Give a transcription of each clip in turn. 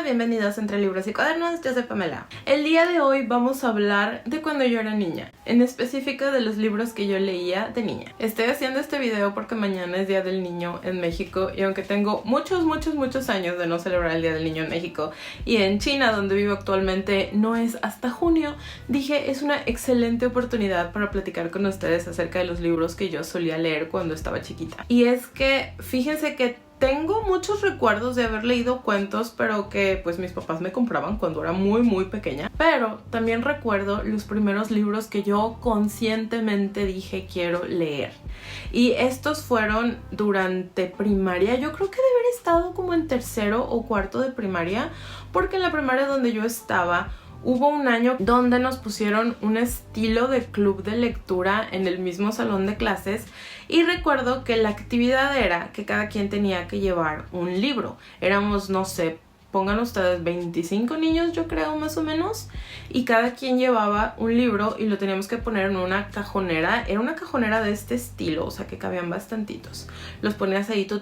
bienvenidos a Entre Libros y Cuadernos, yo soy Pamela. El día de hoy vamos a hablar de cuando yo era niña, en específico de los libros que yo leía de niña. Estoy haciendo este video porque mañana es Día del Niño en México y aunque tengo muchos años de no celebrar el Día del Niño en México y en China, donde vivo actualmente, no es hasta junio, dije es una excelente oportunidad para platicar con ustedes acerca de los libros que yo solía leer cuando estaba chiquita. Y es que fíjense que tengo muchos recuerdos de haber leído cuentos, pero que pues mis papás me compraban cuando era muy pequeña. Pero también recuerdo los primeros libros que yo conscientemente dije quiero leer. Y estos fueron durante primaria. Yo creo que de haber estado como en tercero o cuarto de primaria, porque en la primaria donde yo estaba hubo un año donde nos pusieron un estilo de club de lectura en el mismo salón de clases y recuerdo que la actividad era que cada quien tenía que llevar un libro. Éramos, no sé, pongan ustedes 25 niños, yo creo, más o menos, y cada quien llevaba un libro y lo teníamos que poner en una cajonera. Era una cajonera de este estilo, o sea que cabían bastantitos. Los ponías ahí tú,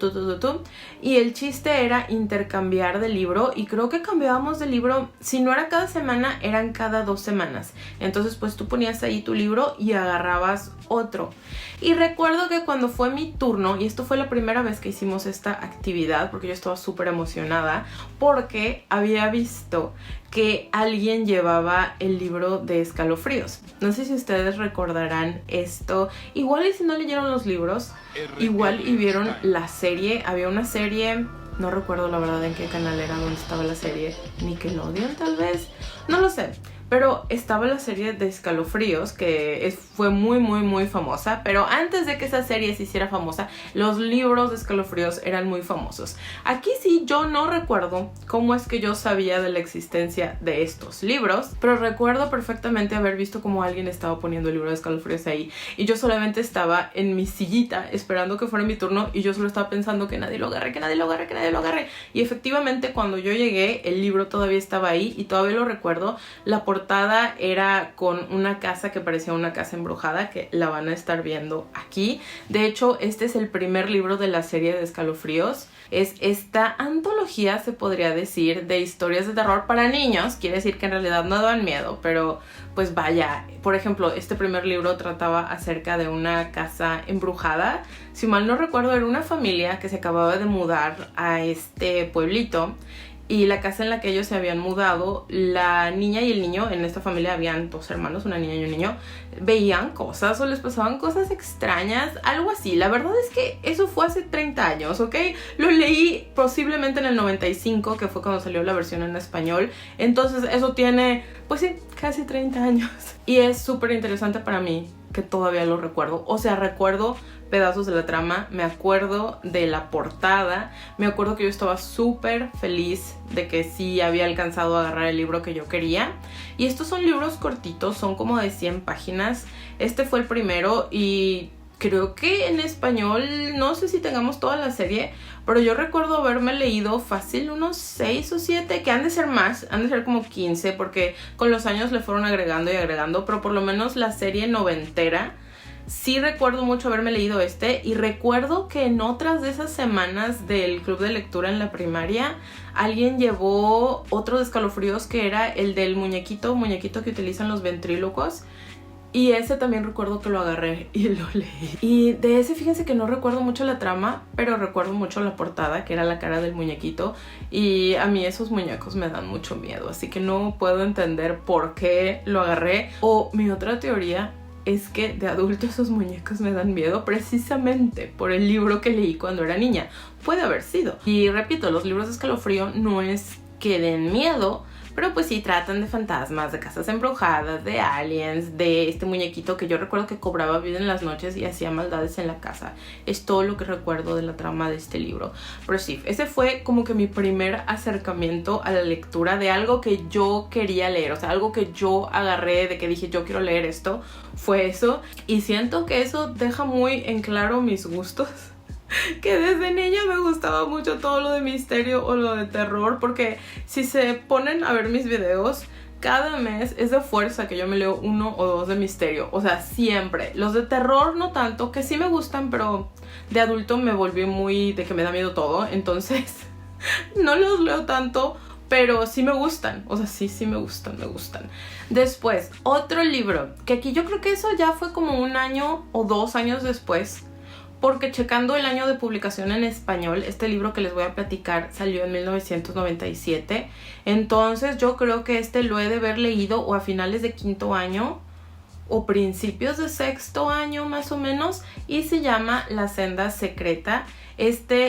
y el chiste era intercambiar de libro, y creo que cambiábamos de libro, si no era cada semana, eran cada 2 semanas. Entonces pues tú ponías ahí tu libro y agarrabas otro. Y recuerdo que cuando fue mi turno, y esto fue la primera vez que hicimos esta actividad, porque yo estaba súper emocionada, porque había visto que alguien llevaba el libro de Escalofríos. No sé si ustedes recordarán esto. Igual y si no leyeron los libros, igual y vieron la serie. Había una serie, no recuerdo la verdad en qué canal era donde estaba la serie. Nickelodeon tal vez, no lo sé. Pero estaba la serie de Escalofríos, que fue muy famosa. Pero antes de que esa serie se hiciera famosa, los libros de Escalofríos eran muy famosos. Aquí sí, yo no recuerdo cómo es que yo sabía de la existencia de estos libros, pero recuerdo perfectamente haber visto cómo alguien estaba poniendo el libro de Escalofríos ahí. Y yo solamente estaba en mi sillita esperando que fuera mi turno, y yo solo estaba pensando que nadie lo agarre, que nadie lo agarre, que nadie lo agarre. Y efectivamente cuando yo llegué, el libro todavía estaba ahí y todavía lo recuerdo. La portada era con una casa que parecía una casa embrujada, que la van a estar viendo aquí. De hecho, este es el primer libro de la serie de Escalofríos. Es esta antología, se podría decir, de historias de terror para niños. Quiere decir que en realidad no dan miedo, pero pues vaya. Por ejemplo, este primer libro trataba acerca de una casa embrujada. Si mal no recuerdo, era una familia que se acababa de mudar a este pueblito. Y la casa en la que ellos se habían mudado, la niña y el niño, en esta familia habían 2 hermanos, una niña y un niño, veían cosas o les pasaban cosas extrañas, algo así. La verdad es que eso fue hace 30 años, ¿ok? Lo leí posiblemente en el 95, que fue cuando salió la versión en español. Entonces eso tiene, pues sí, casi 30 años. Y es súper interesante para mí que todavía lo recuerdo. O sea, recuerdo pedazos de la trama, me acuerdo de la portada, me acuerdo que yo estaba súper feliz de que sí había alcanzado a agarrar el libro que yo quería. Y estos son libros cortitos, son como de 100 páginas. Este fue el primero y creo que en español, no sé si tengamos toda la serie, pero yo recuerdo haberme leído fácil unos 6 o 7, que han de ser más, han de ser como 15, porque con los años le fueron agregando y agregando, pero por lo menos la serie noventera, sí recuerdo mucho haberme leído este. Y recuerdo que en otras de esas semanas del club de lectura en la primaria, alguien llevó otro de Escalofríos, que era el del muñequito que utilizan los ventrílocos. Y ese también recuerdo que lo agarré y lo leí. Y de ese fíjense que no recuerdo mucho la trama, pero recuerdo mucho la portada, que era la cara del muñequito. Y a mí esos muñecos me dan mucho miedo, así que no puedo entender por qué lo agarré. O mi otra teoría es que de adulto esos muñecos me dan miedo precisamente por el libro que leí cuando era niña. Puede haber sido. Y repito, los libros de Escalofrío no es que den miedo, pero pues sí tratan de fantasmas, de casas embrujadas, de aliens, de este muñequito que yo recuerdo que cobraba vida en las noches y hacía maldades en la casa. Es todo lo que recuerdo de la trama de este libro. Pero sí, ese fue como que mi primer acercamiento a la lectura de algo que yo quería leer. O sea, algo que yo agarré, de que dije yo quiero leer esto, fue eso. Y siento que eso deja muy en claro mis gustos. Que desde niña me gustaba mucho todo lo de misterio o lo de terror, porque si se ponen a ver mis videos, cada mes es de fuerza que yo me leo 1 o 2 de misterio. O sea, siempre. Los de terror no tanto, que sí me gustan, pero de adulto me volví muy de que me da miedo todo. Entonces no los leo tanto, pero sí me gustan, o sea, sí me gustan. Después, otro libro, que aquí yo creo que eso ya fue como 1 año o 2 años después, porque checando el año de publicación en español, este libro que les voy a platicar salió en 1997. Entonces yo creo que este lo he de haber leído o a finales de 5º año o principios de 6º año más o menos, y se llama La Senda Secreta.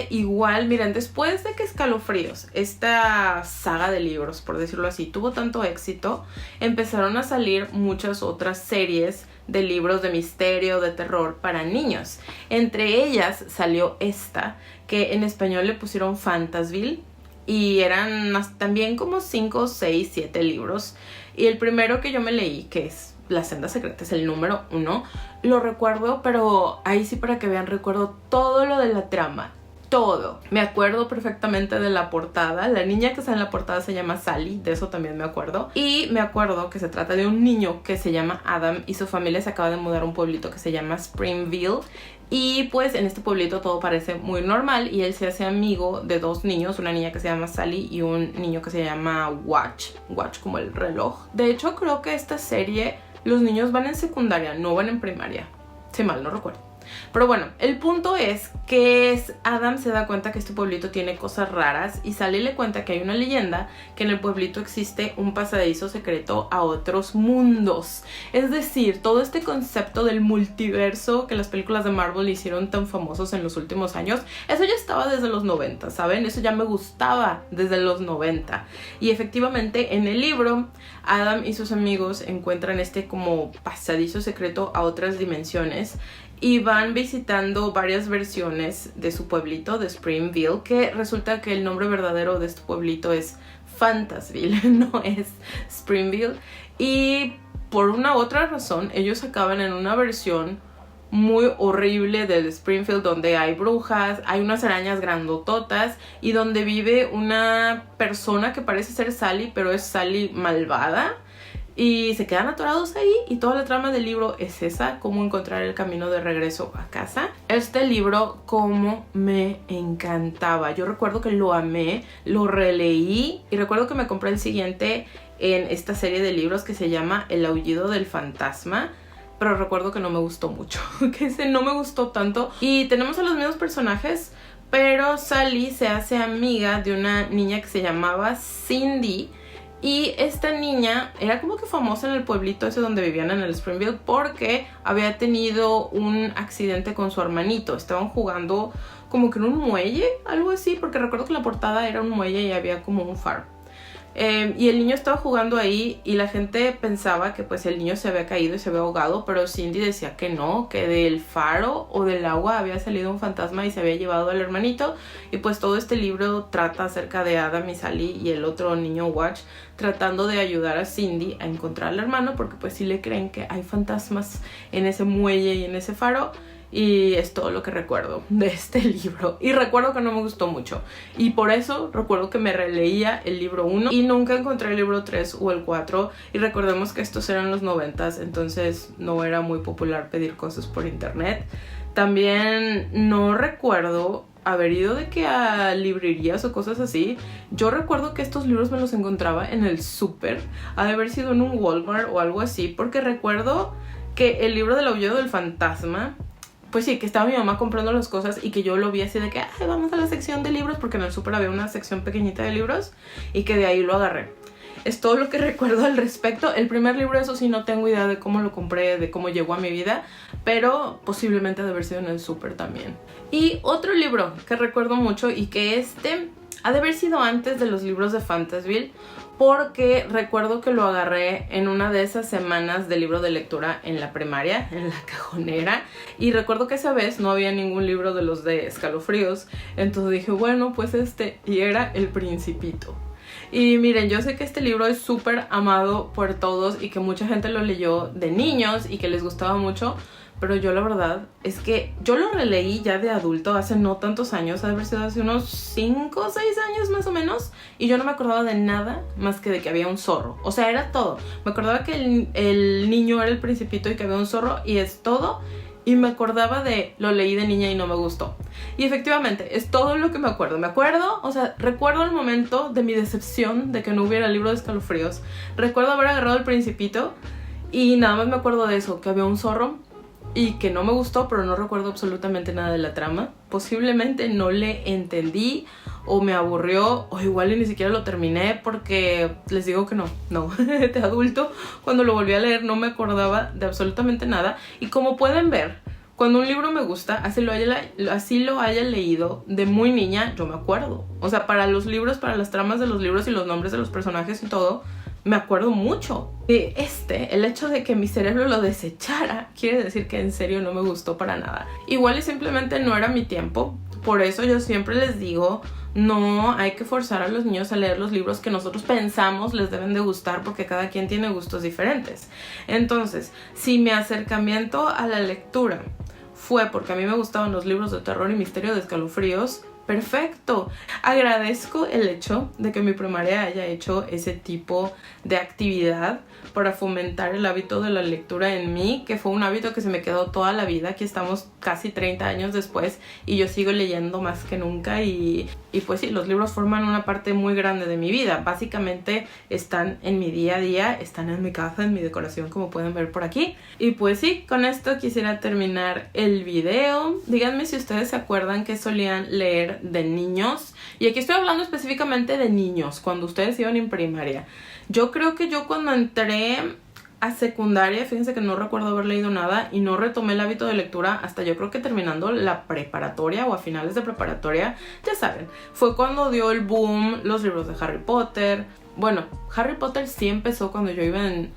Igual, miren, después de que Escalofríos, esta saga de libros, por decirlo así, tuvo tanto éxito, empezaron a salir muchas otras series de libros de misterio, de terror para niños. Entre ellas salió esta, que en español le pusieron Fantasville, y eran también como 5, 6, 7 libros. Y el primero que yo me leí, que es La Senda Secreta, es el número 1, lo recuerdo, pero ahí sí, para que vean, recuerdo todo lo de la trama. Todo. Me acuerdo perfectamente de la portada. La niña que está en la portada se llama Sally, de eso también me acuerdo. Y me acuerdo que se trata de un niño que se llama Adam y su familia se acaba de mudar a un pueblito que se llama Springville. Y pues en este pueblito todo parece muy normal y él se hace amigo de 2 niños, una niña que se llama Sally y un niño que se llama Watch como el reloj. De hecho, creo que esta serie los niños van en secundaria, no van en primaria, si mal no recuerdo. Pero bueno, el punto es que Adam se da cuenta que este pueblito tiene cosas raras y Sally le cuenta que hay una leyenda que en el pueblito existe un pasadizo secreto a otros mundos. Es decir, todo este concepto del multiverso que las películas de Marvel hicieron tan famosos en los últimos años, eso ya estaba desde los 90, ¿saben? Eso ya me gustaba desde los 90. Y efectivamente en el libro, Adam y sus amigos encuentran como pasadizo secreto a otras dimensiones y van visitando varias versiones de su pueblito, de Springville, que resulta que el nombre verdadero de este pueblito es Fantasville, no es Springville. Y por una u otra razón, ellos acaban en una versión muy horrible del Springfield, donde hay brujas, hay unas arañas grandototas y donde vive una persona que parece ser Sally, pero es Sally malvada. Y se quedan atorados ahí y toda la trama del libro es esa, cómo encontrar el camino de regreso a casa. Este libro como me encantaba, yo recuerdo que lo amé, lo releí y recuerdo que me compré el siguiente en esta serie de libros que se llama El Aullido del Fantasma, pero recuerdo que no me gustó mucho, que ese no me gustó tanto. Y tenemos a los mismos personajes, pero Sally se hace amiga de una niña que se llamaba Cindy. Y esta niña era como que famosa en el pueblito ese donde vivían en el Springfield porque había tenido un accidente con su hermanito. Estaban jugando como que en un muelle, algo así, porque recuerdo que la portada era un muelle y había como un faro. Y el niño estaba jugando ahí y la gente pensaba que pues el niño se había caído y se había ahogado, pero Cindy decía que no, que del faro o del agua había salido un fantasma y se había llevado al hermanito. Y pues todo este libro trata acerca de Adam y Sally y el otro niño Watch tratando de ayudar a Cindy a encontrar al hermano, porque pues sí le creen que hay fantasmas en ese muelle y en ese faro. Y es todo lo que recuerdo de este libro. Y recuerdo que no me gustó mucho. Y por eso recuerdo que me releía el libro 1 y nunca encontré el libro 3 o el 4. Y recordemos que estos eran los 90s, entonces no era muy popular pedir cosas por internet. También no recuerdo haber ido de que a librerías o cosas así. Yo recuerdo que estos libros me los encontraba en el súper. Ha de haber sido en un Walmart o algo así, porque recuerdo que el libro del Aullido del Fantasma, pues sí, que estaba mi mamá comprando las cosas y que yo lo vi así de que ay, vamos a la sección de libros, porque en el súper había una sección pequeñita de libros y que de ahí lo agarré. Es todo lo que recuerdo al respecto. El primer libro, eso sí, no tengo idea de cómo lo compré, de cómo llegó a mi vida, pero posiblemente ha de haber sido en el súper también. Y otro libro que recuerdo mucho y que ha de haber sido antes de los libros de Fantasville, porque recuerdo que lo agarré en una de esas semanas de libro de lectura en la primaria, en la cajonera, y recuerdo que esa vez no había ningún libro de los de Escalofríos, entonces dije, bueno, pues y era El Principito. Y miren, yo sé que este libro es súper amado por todos y que mucha gente lo leyó de niños y que les gustaba mucho, pero yo la verdad es que yo lo releí ya de adulto hace no tantos años, ha de haber sido hace unos 5 o 6 años más o menos, y yo no me acordaba de nada más que de que había un zorro. O sea, era todo. Me acordaba que el niño era el Principito y que había un zorro y es todo. y me acordaba de lo leí de niña y no me gustó. Y efectivamente, es todo lo que me acuerdo. Me acuerdo, o sea, recuerdo el momento de mi decepción de que no hubiera libro de escalofríos. Recuerdo haber agarrado El Principito y nada más me acuerdo de eso, que había un zorro y que no me gustó, pero no recuerdo absolutamente nada de la trama. Posiblemente no le entendí o me aburrió o igual y ni siquiera lo terminé porque les digo que no, de adulto cuando lo volví a leer no me acordaba de absolutamente nada. Y como pueden ver, cuando un libro me gusta, así lo haya leído de muy niña, yo me acuerdo. O sea, para los libros, para las tramas de los libros y los nombres de los personajes y todo, me acuerdo mucho. De el hecho de que mi cerebro lo desechara, quiere decir que en serio no me gustó para nada. Igual y simplemente no era mi tiempo. Por eso yo siempre les digo, no hay que forzar a los niños a leer los libros que nosotros pensamos les deben de gustar, porque cada quien tiene gustos diferentes. Entonces, si mi acercamiento a la lectura fue porque a mí me gustaban los libros de terror y misterio de escalofríos, perfecto. Agradezco el hecho de que mi primaria haya hecho ese tipo de actividad para fomentar el hábito de la lectura en mí, que fue un hábito que se me quedó toda la vida. Aquí estamos casi 30 años después y yo sigo leyendo más que nunca y pues sí, los libros forman una parte muy grande de mi vida. Básicamente están en mi día a día, están en mi casa, en mi decoración, como pueden ver por aquí. Y pues sí, con esto quisiera terminar el video. Díganme si ustedes se acuerdan que solían leer de niños. Y aquí estoy hablando específicamente de niños, cuando ustedes iban en primaria. Yo creo que yo cuando entré a secundaria, fíjense que no recuerdo haber leído nada y no retomé el hábito de lectura hasta yo creo que terminando la preparatoria o a finales de preparatoria. Ya saben, fue cuando dio el boom los libros de Harry Potter. Bueno, Harry Potter sí empezó cuando yo iba en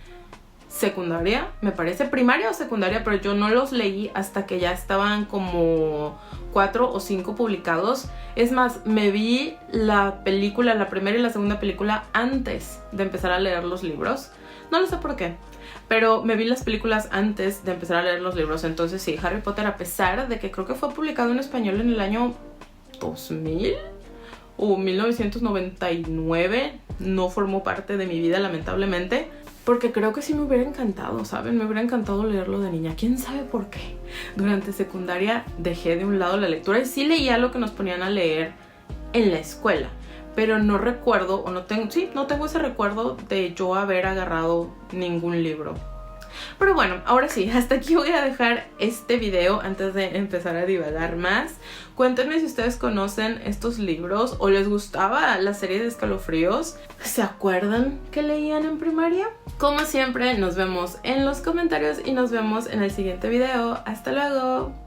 secundaria, me parece, primaria o secundaria, pero yo no los leí hasta que ya estaban como 4 o 5 publicados. Es más, me vi la película, la primera y la segunda película antes de empezar a leer los libros. No lo sé por qué, pero me vi las películas antes de empezar a leer los libros. Entonces sí, Harry Potter, a pesar de que creo que fue publicado en español en el año 2000 o 1999, no formó parte de mi vida, lamentablemente. Porque creo que sí me hubiera encantado, ¿saben? Me hubiera encantado leerlo de niña. ¿Quién sabe por qué? Durante secundaria dejé de un lado la lectura y sí leía lo que nos ponían a leer en la escuela. Pero no recuerdo, o no tengo ese recuerdo de yo haber agarrado ningún libro. Pero bueno, ahora sí, hasta aquí voy a dejar este video antes de empezar a divagar más. Cuéntenme si ustedes conocen estos libros o les gustaba la serie de Escalofríos. ¿Se acuerdan que leían en primaria? Como siempre, nos vemos en los comentarios y nos vemos en el siguiente video. ¡Hasta luego!